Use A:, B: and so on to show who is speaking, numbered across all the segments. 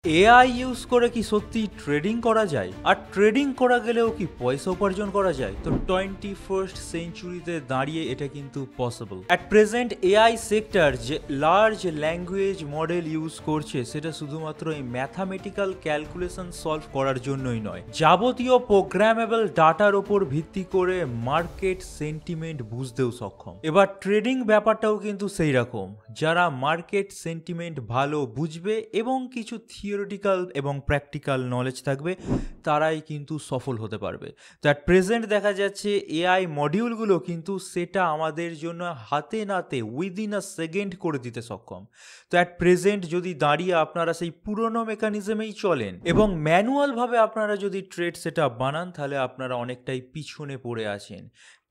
A: AI use করে কি সত্যি ট্রেডিং করা যায়? আর ট্রেডিং করা গেলেও কি পয়সা উপার্জন করা যায়? তো 21st সেঞ্চুরিতে দাঁড়িয়ে এটা কিন্তু possible. At present AI sector যে লার্জ ল্যাঙ্গুয়েজ মডেল ইউজ করছে সেটা শুধুমাত্র এই ম্যাথামেটিক্যাল ক্যালকুলেশন সলভ করার জন্যই নয়, যাবতীয় প্রোগ্রামেবল ডাটার ওপর ভিত্তি করে মার্কেট সেন্টিমেন্ট বুঝতেও সক্ষম। এবার ট্রেডিং ব্যাপারটাও কিন্তু সেই রকম, যারা মার্কেট সেন্টিমেন্ট ভালো বুঝবে এবং কিছু থিওরিটিক্যাল এবং প্র্যাকটিক্যাল নলেজ থাকবে তারাই কিন্তু সফল হতে পারবে। তো অ্যাট প্রেজেন্ট দেখা যাচ্ছে এআই মডিউলগুলো কিন্তু সেটা আমাদের জন্য হাতে নাতে উইদিন আ সেকেন্ড করে দিতে সক্ষম। তো অ্যাট প্রেজেন্ট যদি দাঁড়িয়ে আপনারা সেই পুরনো মেকানিজমেই চলেন এবং ম্যানুয়ালভাবে আপনারা যদি ট্রেড সেট আপ বানান, তাহলে আপনারা অনেকটাই পিছনে পড়ে আছেন।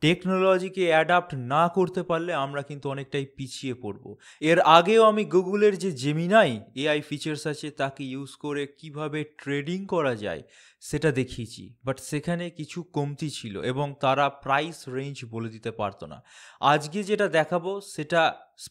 A: টেকনোলজিকে অ্যাডাপ্ট না করতে পারলে আমরা কিন্তু অনেকটাই পিছিয়ে পড়ব। এর আগেও আমি গুগলের যে জেমিনাই এআই ফিচার্স আছে তাকে ইউজ করে কিভাবে ট্রেডিং করা যায় সেটা দেখিয়েছি, বাট সেখানে কিছু কমতি ছিল এবং তারা প্রাইস রেঞ্জ বলে দিতে পারতো না। আজকে যেটা দেখাবো সেটা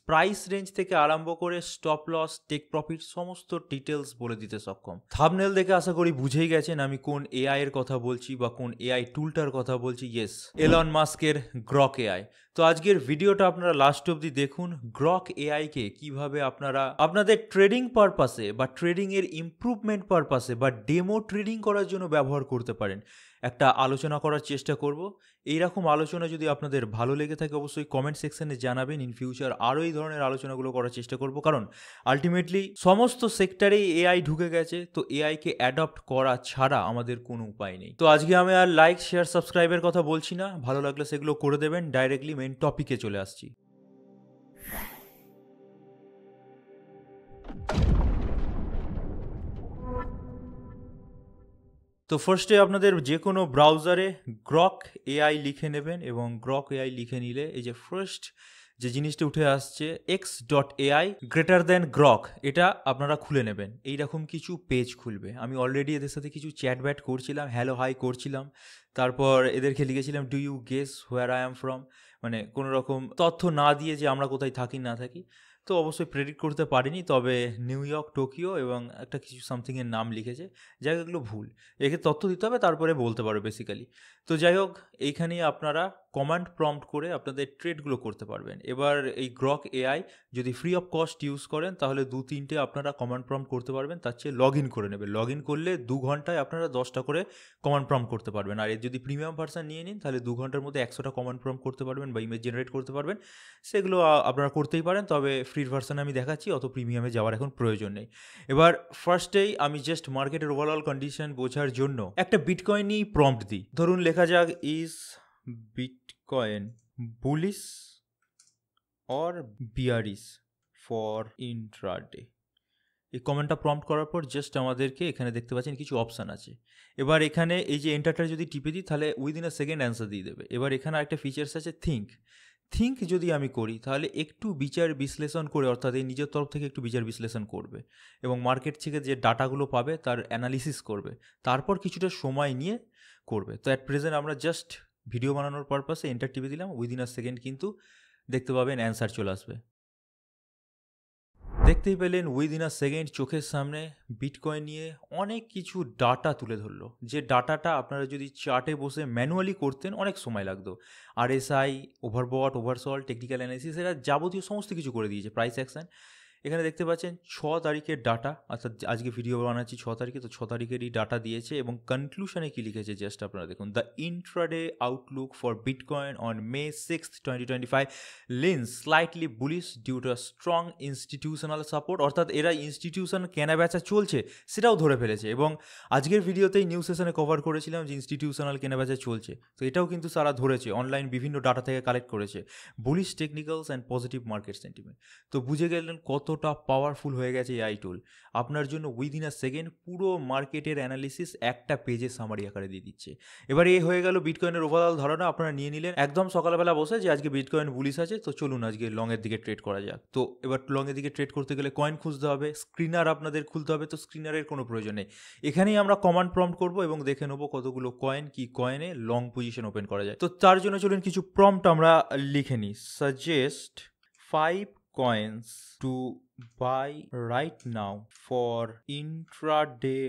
A: প্রাইস রেঞ্জ থেকে আরম্ভ করে স্টপ লস, টেক প্রফিট সমস্ত ডিটেলস বলে দিতে সক্ষম। থাম্বনেল দেখে আশা করি বুঝেই গেছেন আমি কোন এআই এর কথা বলছি বা কোন এআই টুলটার কথা বলছি। ইয়েস, এলন মাস্কের গ্রক এআই। তো আজকের ভিডিওটা আপনারা লাস্ট অবধি দেখুন। গ্রক এআইকে কিভাবে আপনারা আপনাদের ট্রেডিং পারপাসে বা ট্রেডিংয়ের ইমপ্রুভমেন্ট পারপাসে বা ডেমো ট্রেডিং করার জন্য ব্যবহার করতে পারেন একটা আলোচনা করার চেষ্টা করব। এইরকম আলোচনা যদি আপনাদের ভালো লেগে থাকে অবশ্যই কমেন্ট সেকশনে জানাবেন। ইন ফিউচার আরও এই ধরনের আলোচনাগুলো করার চেষ্টা করব, কারণ আলটিমেটলি সমস্ত সেক্টরেই এআই ঢুকে গেছে, তো এআইকে অ্যাডপ্ট করা ছাড়া আমাদের কোনো উপায় নেই। তো আজকে আমি আর লাইক, শেয়ার, সাবস্ক্রাইবের কথা বলছি না, ভালো লাগলে সেগুলো করে দেবেন। ডাইরেক্টলি মেন টপিকে চলে আসছি। তো ফার্স্টে আপনাদের যে কোনো ব্রাউজারে গ্রক এআই লিখে নেবেন এবং গ্রক এআই লিখে নিলে এই যে ফার্স্ট যে জিনিসটা উঠে আসছে x.ai গ্রেটার দ্যান গ্রক, এটা আপনারা খুলে নেবেন। এইরকম কিছু পেজ খুলবে। আমি অলরেডি এদের সাথে কিছু চ্যাট ব্যাট করছিলাম, হ্যালো হাই করছিলাম, তারপর এদেরকে লিখেছিলাম do you guess where I am from, মানে কোনো রকম তথ্য না দিয়ে যে আমরা কোথায় থাকি না থাকি। তো অবশ্যই প্রেডিক্ট করতে পারিনি, তবে নিউ ইয়র্ক, টোকিও এবং একটা কিছু সামথিংয়ের নাম লিখেছে। জায়গাগুলো ভুল, একে তথ্য দিতে হবে তারপরে বলতে পারবে বেসিক্যালি। তো যাই হোক, এইখানে আপনারা কমান্ড প্রম্পট করে আপনাদের ট্রেডগুলো করতে পারবেন। এবার এই গ্রক এআই যদি ফ্রি অফ কস্ট ইউজ করেন তাহলে 2-3টে আপনারা কমান্ড প্রম্পট করতে পারবেন, তার চেয়ে লগ ইন করে নেবেন। লগ ইন করলে 2 ঘন্টায় আপনারা 10টা করে কমান্ড প্রম্পট করতে পারবেন। আর এর যদি প্রিমিয়াম ভার্সন নিয়ে নিন তাহলে 2 ঘন্টার মধ্যে 100টা কমান্ড প্রম্পট করতে পারবেন বা ইমেজ জেনারেট করতে পারবেন। সেগুলো আপনারা করতেই পারেন, তবে ফ্রির ভার্সনে আমি দেখাচ্ছি, অত প্রিমিয়ামে যাওয়ার এখন প্রয়োজন নেই। এবার ফার্স্টেই আমি জাস্ট মার্কেটের ওভারঅল কন্ডিশন বোঝার জন্য একটা বিটকয়েন নিয়েই প্রম্পট দিই। ধরুন লেখা যাক is bitcoin bullish or bearish for intraday. এই কমেন্টটা প্রম্পট করার পর জাস্ট আমাদেরকে এখানে দেখতে পাচ্ছেন কিছু অপশান আছে। এবার এখানে এই যে এন্টারটা যদি টিপে দিই তাহলে উইদিন আ সেকেন্ড অ্যান্সার দিয়ে দেবে। এবার এখানে একটা ফিচার্স আছে থিঙ্ক যদি আমি করি তাহলে একটু বিচার বিশ্লেষণ করে, অর্থাৎ এই নিজের তরফ থেকে একটু বিচার বিশ্লেষণ করবে এবং মার্কেট থেকে যে ডাটাগুলো পাবে তার অ্যানালিসিস করবে, তারপর কিছুটা সময় নিয়ে করবে। তো অ্যাট প্রেজেন্ট আমরা জাস্ট ভিডিও বানানোর পারপাসে এন্টার টিপে দিলাম, উইদিন আ সেকেন্ড কিন্তু দেখতে পাবেন অ্যান্সার চলে আসবে। দেখতেই পেলেন উইদিন আ সেকেন্ড চোখের সামনে বিটকয়েন নিয়ে অনেক কিছু ডাটা তুলে ধরলো, যে ডাটাটা আপনারা যদি চার্টে বসে ম্যানুয়ালি করতেন অনেক সময় লাগতো। আরএসআই, ওভারবট, ওভারসল, টেকনিক্যাল অ্যানালিসিস, এরা যাবতীয় সমস্ত কিছু করে দিয়েছে। প্রাইস অ্যাকশন এখানে দেখতে পাচ্ছেন 6 তারিখের ডাটা, অর্থাৎ আজকে ভিডিও বানাচ্ছি 6 তারিখে, তো 6 তারিখেরই ডাটা দিয়েছে এবং কনক্লুশনে কী লিখেছে জাস্ট আপনারা দেখুন। The intraday outlook for bitcoin on May 6th, 2025 leans slightly bullish due to strong institutional support, অর্থাৎ এরা ইনস্টিটিউশন কেনা বেচা চলছে সেটাও ধরে ফেলেছে। এবং আজকের ভিডিওতেই নিউজ সেশনে কভার করেছিলাম যে ইনস্টিটিউশনাল কেনা বেচা চলছে, তো এটাও কিন্তু তারা ধরেছে, অনলাইন বিভিন্ন ডাটা থেকে কালেক্ট করেছে। Bullish technicals and positive market sentiment. তো বুঝে গেলেন কতটা পাওয়ারফুল হয়ে গেছে এই টুল। আপনার জন্য উইদিন আ সেকেন্ড পুরো মার্কেটের অ্যানালিসিস একটা পেজে সামারি আকারে দিয়ে দিচ্ছে। এবার এই হয়ে গেল বিটকয়েনের ওভারঅল ধারণা, আপনারা নিয়ে নিলেন একদম সকালবেলা বসে যে আজকে বিটকয়েন বুলিশ আছে, তো চলুন আজকে লংয়ের দিকে ট্রেড করা যাক। তো এবার লংয়ের দিকে ট্রেড করতে গেলে কয়েন খুঁজতে হবে, স্ক্রিনার আপনাদের খুলতে হবে। তো স্ক্রিনারের কোনো প্রয়োজন নেই, এখানেই আমরা কমান্ড প্রম্পট করব এবং দেখে নেবো কতগুলো কয়েন, কি কয়েনে লং পজিশন ওপেন করা যায়। তো তার জন্য চলুন কিছু প্রম্পট আমরা লিখে নিই। Suggest 5 coins to buy right now for intraday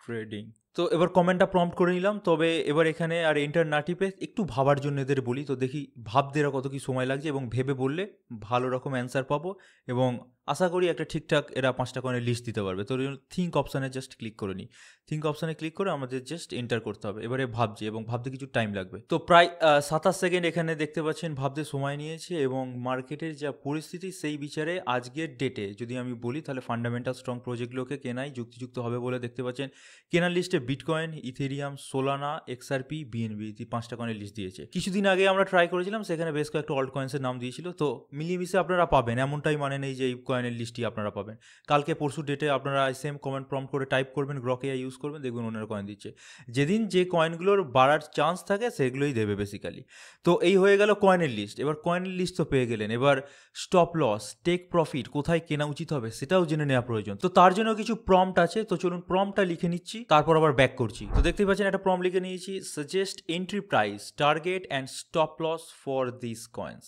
A: trading. তো এবার কমেন্টটা প্রম্পট করে নিলাম, তবে এবার এখানে আর এন্টার না টিপে একটু ভাবার জন্য এদের বলি, তো দেখি ভাবতে এরা কত কি সময় লাগছে, এবং ভেবে বললে ভালো রকম অ্যান্সার পাবো, এবং আশা করি একটা ঠিকঠাক এরা 5টা কয়েনের লিস্ট দিতে পারবে। তো থিঙ্ক অপশানে জাস্ট ক্লিক করে নিই। থিঙ্ক অপশানে ক্লিক করে আমাদের জাস্ট এন্টার করতে হবে। এবারে ভাবছে, এবং ভাবতে কিছু টাইম লাগবে। তো প্রায় 27 সেকেন্ড এখানে দেখতে পাচ্ছেন ভাবতে সময় নিয়েছে, এবং মার্কেটের যা পরিস্থিতি সেই বিচারে আজকের ডেটে যদি আমি বলি, তাহলে ফান্ডামেন্টাল স্ট্রং প্রজেক্টগুলোকে কেনাই যুক্তিযুক্ত হবে বলে দেখতে পাচ্ছেন। কেনার লিস্টে bitcoin, Ethereum, Solana, XRP, BNB 5টা কয়েনের লিস্ট দিয়েছে। কিছুদিন আগে আমরা ট্রাই করেছিলাম, সেখানে বেশ কয়েকটা অল্ট কয়েন্সের নাম দিয়েছিল। তো মিলিয়ে মিশে আপনারা পাবেন, এমনটাই মানে নেই যে এই কয়েনের লিস্টই আপনারা পাবেন। কালকে পরশু ডেটে আপনারা সেম কমেন্ট প্রম্পট করে টাইপ করবেন, গ্রক এআই ইউজ করবেন, দেখবেন ওনারা কয়েন দিচ্ছে। যেদিন যে কয়েনগুলোর বাড়ার চান্স থাকে সেগুলোই দেবে বেসিক্যালি। তো এই হয়ে গেল কয়েনের লিস্ট। এবার কয়েনের লিস্ট তো পেয়ে গেলেন, এবার স্টপ লস, টেক প্রফিট কোথায় কেনা উচিত হবে সেটাও জেনে নেওয়া প্রয়োজন। তো তার জন্য কিছু প্রম্পট আছে, তো চলুন প্রম্পটটা লিখে নিচ্ছি, তারপর আবার ব্যাক করছি। তো দেখতেই পাচ্ছেন একটা প্রম্পট লিখে নিয়েছি, suggest entry price, target and stop loss for this coins.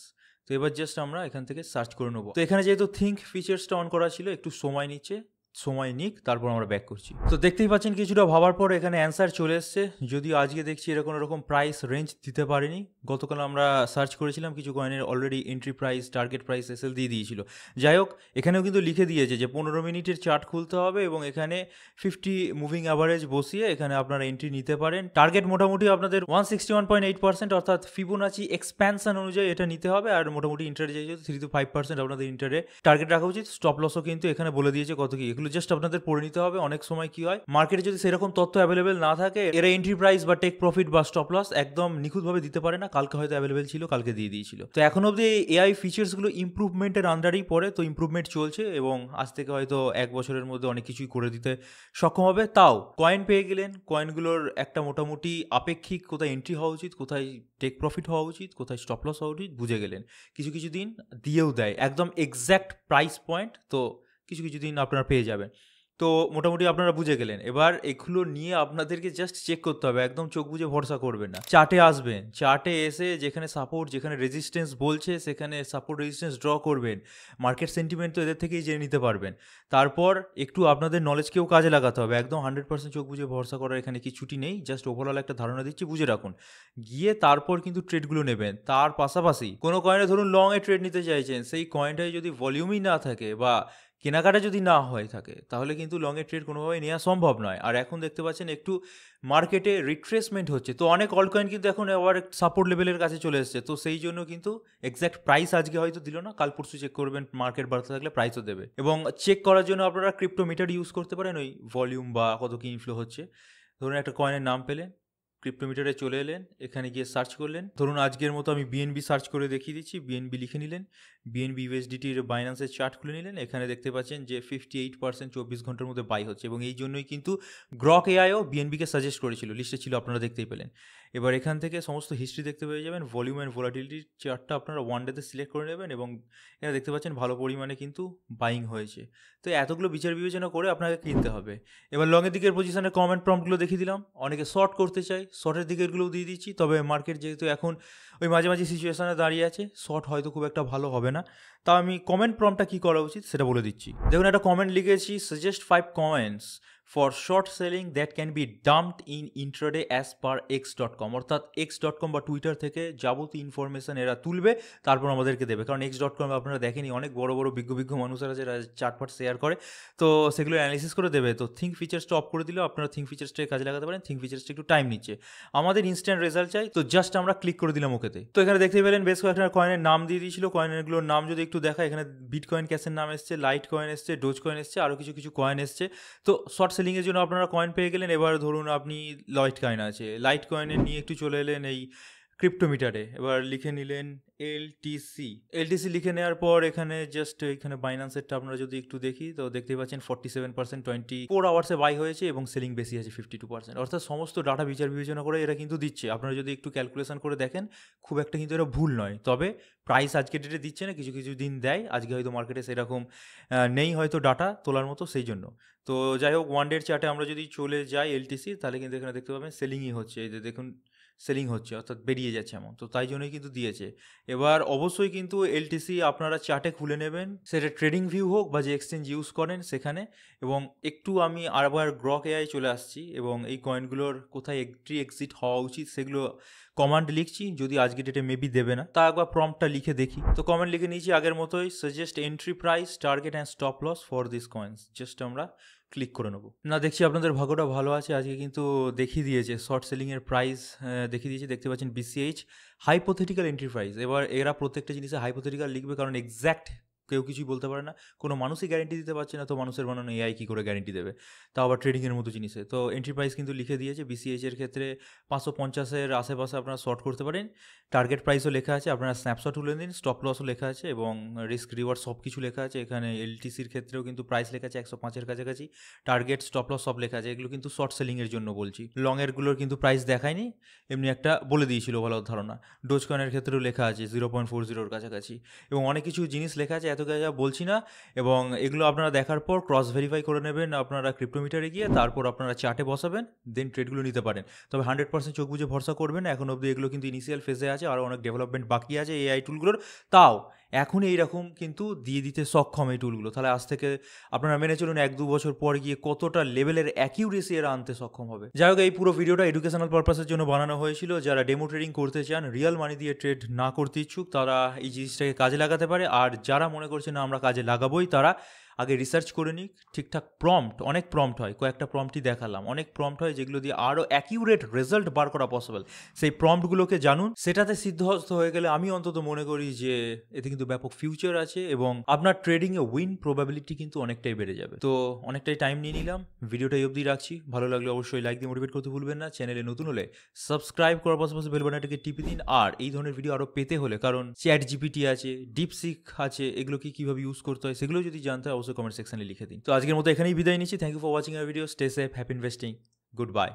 A: তো এবার জাস্ট আমরা এখান থেকে সার্চ করে নেবো। তো এখানে যেহেতু থিঙ্ক ফিচার্সটা অন করা ছিল, একটু সময় নিচ্ছে, সময় নিক, তারপর আমরা ব্যাক করছি। তো দেখতেই পাচ্ছেন কিছুটা ভাবার পর এখানে অ্যান্সার চলে এসছে, যদিও আজকে দেখছি এরকম এরকম প্রাইস রেঞ্জ দিতে পারেনি। গতকাল আমরা সার্চ করেছিলাম, কিছু কয়েনের already entry price, target price, SL দিয়ে দিয়েছিল। যাই হোক, এখানেও কিন্তু লিখে দিয়েছে যে 15 মিনিটের চার্ট খুলতে হবে, এবং এখানে 50 মুভিং অ্যাভারেজ বসিয়ে এখানে আপনারা এন্ট্রি নিতে পারেন। টার্গেট মোটামুটি আপনাদের 161.8%, অর্থাৎ ফিবোনাচি এক্সপ্যানশন অনুযায়ী এটা নিতে হবে, আর মোটামুটি ইন্টারে যে 3 to 5% আপনাদের ইন্টারে টার্গেট রাখা উচিত। স্টপ লসও কিন্তু এখানে বলে দিয়েছে কত কি, এগুলো জাস্ট আপনাদের পড়ে নিতে হবে। অনেক সময় কি হয়, মার্কেটে যদি সেরকম তথ্য অ্যাভেলেবেল না থাকে, এরা এন্ট্রি প্রাইস বা টেক প্রফিট বা স্টপ লস একদম নিখুঁতভাবে দিতে পারে না। কালকে হয়তো অ্যাভেলেবেল ছিল, কালকে দিয়ে দিয়েছিল। তো এখন অবধি এই এআই ফিচার্সগুলো ইম্প্রুভমেন্টের আন্ডারেই পড়ে, তো ইম্প্রুভমেন্ট চলছে, এবং আজ থেকে হয়তো 1 বছরের মধ্যে অনেক কিছুই করে দিতে সক্ষম হবে। তাও কয়েন পেয়ে গেলেন, কয়েনগুলোর একটা মোটামুটি আপেক্ষিক কোথায় এন্ট্রি হওয়া উচিত, কোথায় টেক প্রফিট হওয়া উচিত, কোথায় স্টপ লস হওয়া উচিত বুঝে গেলেন। কিছু কিছু দিন দিয়েও দেয় একদম এক্স্যাক্ট প্রাইস পয়েন্ট, তো কিছু কিছু দিন আপনারা পেয়ে যাবেন। তো মোটামুটি আপনারা বুঝে গেলেন। এবার এগুলো নিয়ে আপনাদেরকে জাস্ট চেক করতে হবে, একদম চোখ বুজে ভরসা করবেন না। চার্টে আসবেন, চার্টে এসে যেখানে সাপোর্ট, যেখানে রেজিস্ট্যান্স বলছে সেখানে সাপোর্ট রেজিস্ট্যান্স ড্র করবেন। মার্কেট সেন্টিমেন্ট তো এদের থেকেই জেনে নিতে পারবেন। তারপর একটু আপনাদের নলেজকেও কাজে লাগাতে হবে, একদম 100% চোখ বুজে ভরসা করার এখানে কিছুটি নেই। জাস্ট ওভারঅল একটা ধারণা দিচ্ছি, বুঝে রাখুন। গিয়ে তারপর কিন্তু ট্রেডগুলো নেবেন। তার পাশাপাশি কোনো কয়েনে ধরুন লংয়ে ট্রেড নিতে চাইছেন, সেই কয়েনটায় যদি ভলিউমই না থাকে বা কেনাকাটা যদি না হয়ে থাকে, তাহলে কিন্তু লংয়ের ট্রেড কোনোভাবেই নেওয়া সম্ভব নয়। আর এখন দেখতে পাচ্ছেন একটু মার্কেটে রিট্রেসমেন্ট হচ্ছে, তো অনেক অল্ট কয়েন কিন্তু এখন আবার সাপোর্ট লেভেলের কাছে চলে এসছে। তো সেই জন্য কিন্তু এক্স্যাক্ট প্রাইস আজকে হয়তো দিল না, কাল পরশু চেক করবেন, মার্কেট বাড়তে থাকলে প্রাইসও দেবে। এবং চেক করার জন্য আপনারা ক্রিপ্টোমিটার ইউজ করতে পারেন, ওই ভলিউম বা কত কি ইনফ্লো হচ্ছে। ধরুন একটা কয়েনের নাম পেলেন, ক্রিপ্টোমিটারে চলে এলেন, এখানে গিয়ে সার্চ করলেন। ধরুন আজকের মতো আমি বিএনবি সার্চ করে দেখিয়ে দিচ্ছি, বিএনবি লিখে নিলেন, বিএনবি ইউএসডিটির বাইন্যান্সের চার্ট খুলে নিলেন। এখানে দেখতে পাচ্ছেন যে 58% 24 ঘন্টার মধ্যে বাই হচ্ছে, এবং এই জন্যই কিন্তু গ্রক এআইও বিএনবিকে সাজেস্ট করেছিল, লিস্টে ছিল, আপনারা দেখতেই পেলেন। এবার এখান থেকে সমস্ত হিস্ট্রি দেখতে পেয়ে যাবেন। ভলিউম অ্যান্ড ভোলাটিলিটির চার্টটা আপনারা ওয়ান ডেতে সিলেক্ট করে নেবেন, এবং এখানে দেখতে পাচ্ছেন ভালো পরিমাণে কিন্তু বাইং হয়েছে। তো এতগুলো বিচার বিবেচনা করে আপনাকে কিনতে হবে। এবার লংয়ের দিকের পজিশনে কমেন্ট প্রম্পটগুলো দেখিয়ে দিলাম। অনেকে শর্ট করতে চাই, শর্টের দিকেরগুলোও দিয়ে দিচ্ছি। তবে মার্কেট যেহেতু এখন ওই মাঝে মাঝে সিচুয়েশানে দাঁড়িয়ে আছে, শর্ট হয়তো খুব একটা ভালো হবে না। তা আমি কমেন্ট প্রম্পটটা কী করা উচিত সেটা বলে দিচ্ছি। দেখুন একটা কমেন্ট লিখেছি, suggest 5 coins for short selling that can be dumped in intraday as per x.com, অর্থাৎ x.com বা টুইটার থেকে যাবতীয় ইনফরমেশান এরা তুলবে, তারপর আমাদেরকে দেবে। কারণ x.com আপনারা দেখেনি, অনেক বড় বড় বিজ্ঞ মানুষেরা যারা চার্টপাট শেয়ার করে, তো সেগুলো অ্যানালিসিস করে দেবে। তো থিঙ্ক ফিচার্সটা অফ করে দিলেও আপনারা থিঙ্ক ফিচার্সটাকে কাজে লাগাতে পারেন। থিঙ্ক ফিচার্সটা একটু টাইম নিচ্ছে, আমাদের ইনস্ট্যান্ট রেজাল্ট চাই, তো জাস্ট আমরা ক্লিক করে দিলাম ওকেতে। তো এখানে দেখতে পেলেন বেশ কয়েকটা কয়েনের নাম দিয়ে দিয়েছিল। কয়েনগুলোর নাম যদি একটু দেখা, এখানে বিটকয়েন ক্যাশের নাম এসছে, লাইট কয়েন এসছে, ডোজ কয়েন এসছে, আরও কিছু কিছু কয়েন এসছে। তো শর্ট সেলিংয়ের জন্য আপনারা কয়েন পেয়ে গেলেন। এবার ধরুন আপনি লাইট কয়েন আছে, লাইট কয়েনের নিয়ে একটু চলে এলেন এই ক্রিপ্টোমিটারে, এবার লিখে নিলেন এলটিসি লিখে নেওয়ার পর এখানে জাস্ট এখানে বাইন্যান্সেরটা আপনারা যদি একটু দেখি, তো দেখতেই পাচ্ছেন 47% 24 আওয়ার্সে বাই হয়েছে, এবং সেলিং বেশি আছে 52%। অর্থাৎ সমস্ত ডাটা বিচার বিবেচনা করে এরা কিন্তু দিচ্ছে। আপনারা যদি একটু ক্যালকুলেশন করে দেখেন, খুব একটা কিন্তু এরা ভুল নয়। তবে প্রাইস আজকে ডেটে দিচ্ছে না, কিছু কিছু দিন দেয়। আজকে হয়তো মার্কেটে সেরকম নেই হয়তো ডাটা তোলার মতো, সেই জন্য। তো যাই হোক, ওয়ান ডের চার্টে আমরা যদি চলে যাই এলটিসি, তাহলে কিন্তু এখানে দেখতে পাবেন সেলিংই হচ্ছে। এই যে দেখুন সেলিং হচ্ছে, অর্থাৎ বেরিয়ে যাচ্ছে এমন, তো তাই জন্যই কিন্তু দিয়েছে। এবার অবশ্যই কিন্তু এলটিসি আপনারা চার্টে খুলে নেবেন, সেটা ট্রেডিং ভিউ হোক বা যে এক্সচেঞ্জ ইউজ করেন সেখানে। এবং একটু আমি আবার গ্রক এআই চলে আসছি এবং এই কয়েনগুলোর কোথায় এন্ট্রি এক্সিট হওয়া উচিত সেগুলো কমান্ড লিখছি, যদি আজকে ডেটে মেবি দেবে না, তা একবার প্রম্পটটা লিখে দেখি। তো কমেন্ট লিখে নিয়েছি আগের মতোই, suggest entry price, target and stop loss for this coins, just আমরা ক্লিক করে নেবো। না, দেখছি আপনাদের ভাগ্যটা ভালো আছে, আজকে কিন্তু দেখিয়ে দিয়েছে শর্ট সেলিংয়ের প্রাইস, দেখিয়ে দিয়েছে, দেখতে পাচ্ছেন বিসিএইচ হাইপোথেটিক্যাল এন্ট্রি প্রাইস। এবার এরা প্রত্যেকটা জিনিসে হাইপোথেটিক্যাল লিখবে, কারণ এক্স্যাক্ট কেউ কিছুই বলতে পারে না, কোনো মানুষই গ্যারেন্টি দিতে পারছে না, তো মানুষের বানানো এআই কী করে গ্যারেন্টি দেবে, তাও আবার ট্রেডিংয়ের মতো জিনিসে। তো এন্ট্রি প্রাইস কিন্তু লিখে দিয়েছে, বিসিএইচের ক্ষেত্রে 550-এর আশেপাশে আপনারা শর্ট করতে পারেন, টার্গেট প্রাইসও লেখা আছে, আপনারা স্ন্যাপশট তুলে নিন, স্টপ লসও লেখা আছে এবং রিস্ক রিওয়ার্ড সব কিছু লেখা আছে। এখানে এলটিসির ক্ষেত্রেও কিন্তু প্রাইস লেখা আছে 105-এর কাছাকাছি, টার্গেট স্টপ লস সব লেখা আছে। এগুলো কিন্তু শর্ট সেলিংয়ের জন্য বলছি, লংয়েরগুলোর কিন্তু প্রাইস দেখায়নি, এমনি একটা বলে দিয়েছিল ভালো ধারণা। ডোজ কয়েনের ক্ষেত্রেও লেখা আছে 0.40-এর কাছাকাছি, এবং অনেক কিছু জিনিস লেখা আছে, এত যা বলছি না। এবং এগুলো আপনারা দেখার পর ক্রস ভেরিফাই করে নেবেন আপনারা ক্রিপ্টোমিটারে গিয়ে, তারপর আপনারা চার্টে বসাবেন, দেন ট্রেডগুলো নিতে পারেন। তবে 100% চোখ বুঝে ভরসা করবেন না, এখন অবধি এগুলো কিন্তু ইনিশিয়াল ফেজে আছে, আরও অনেক ডেভেলপমেন্ট বাকি আছে এআই টুলগুলোর। তাও এখন এইরকম কিন্তু দিয়ে দিতে সক্ষম এই টুলগুলো, তাহলে আজ থেকে আপনারা মেনে চলুন 1-2 বছর পর গিয়ে কতটা লেভেলের অ্যাকিউরেসি এরা আনতে সক্ষম হবে। যাই হোক, এই পুরো ভিডিওটা এডুকেশনাল পারপাসের জন্য বানানো হয়েছিল। যারা ডেমো ট্রেডিং করতে চান, রিয়েল মানি দিয়ে ট্রেড না করতে ইচ্ছুক, তারা এই জিনিসটাকে কাজে লাগাতে পারে। আর যারা মনে করছে না আমরা কাজে লাগাবোই, তারা আগে রিসার্চ করে নিক, ঠিকঠাক প্রম্পট, অনেক প্রম্পট হয়, কয়েকটা প্রম্পটই দেখালাম, অনেক প্রম্পট হয় যেগুলো দিয়ে আরও অ্যাকিউরেট রেজাল্ট বার করা পসিবল। সেই প্রম্পটগুলোকে জানুন, সেটাতে সিদ্ধহস্ত হয়ে গেলে আমি অন্তত মনে করি যে এতে কিন্তু ব্যাপক ফিউচার আছে এবং আপনার ট্রেডিংয়ে উইন প্রবাবিলিটি কিন্তু অনেকটাই বেড়ে যাবে। তো অনেকটাই টাইম নিয়ে নিলাম, ভিডিওটা এই অবধি রাখছি। ভালো লাগলে অবশ্যই লাইক দিয়ে মোটিভেট করতে ভুলবেন না। চ্যানেলে নতুন হলে সাবস্ক্রাইব করার পাশাপাশি বেল বাটনটাকে টিপে দিন। আর এই ধরনের ভিডিও আরও পেতে হলে, কারণ চ্যাট জিপিটি আছে, ডিপসিক আছে, এগুলোকে কীভাবে ইউজ করতে হয় সেগুলো যদি জানতে হয় অবশ্যই কমেন্ট সেকশনে লিখে দিন। তো আজকের মতো এখানেই বিদায় নিচ্ছি। Thank you for watching our video. Stay safe, happy investing, good bye.